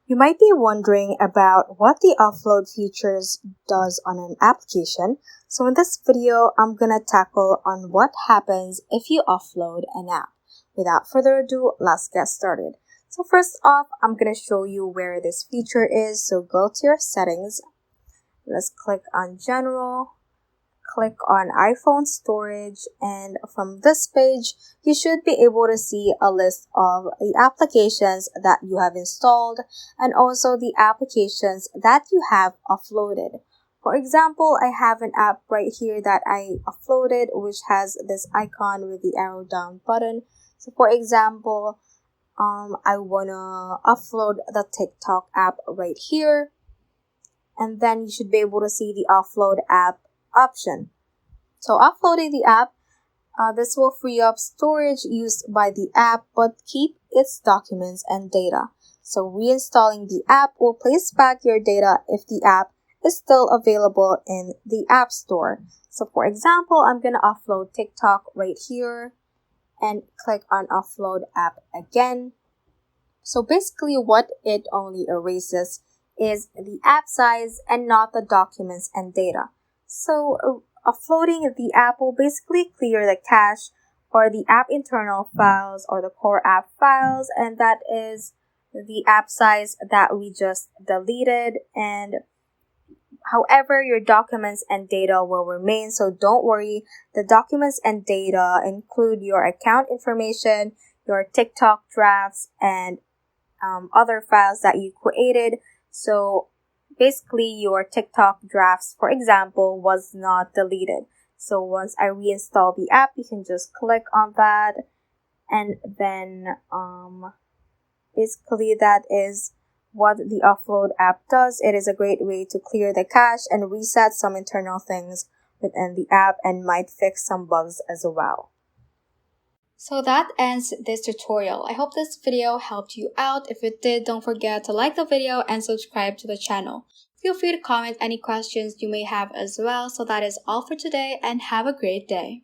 You might be wondering about what the offload features does on an application. So in this video, I'm gonna tackle on what happens if you offload an app. Without further ado, let's get started. So first off, I'm gonna show you where this feature is. So go to your settings. Let's click on General. Click on iPhone storage, and from this page, you should be able to see a list of the applications that you have installed and also the applications that you have offloaded. For example, I have an app right here that I offloaded, which has this icon with the arrow down button. So for example, I wanna offload the TikTok app right here, and then you should be able to see the offload app option. So offloading the app, this will free up storage used by the app but keep its documents and data. So reinstalling the app will place back your data if the app is still available in the App Store. So for example, I'm going to offload TikTok right here and click on Offload App again. So basically what it only erases is the app size and not the documents and data. So offloading the app will basically clear the cache or the app internal files or the core app files, and that is the app size that we just deleted. And however, your documents and data will remain, so don't worry. The documents and data include your account information, your TikTok drafts, and other files that you created. So basically your TikTok drafts, for example, was not deleted. So once I reinstall the app, you can just click on that, and then basically that is what the offload app does. It is a great way to clear the cache and reset some internal things within the app and might fix some bugs as well. So that ends this tutorial. I hope this video helped you out. If it did, don't forget to like the video and subscribe to the channel. Feel free to comment any questions you may have as well. So that is all for today, and have a great day.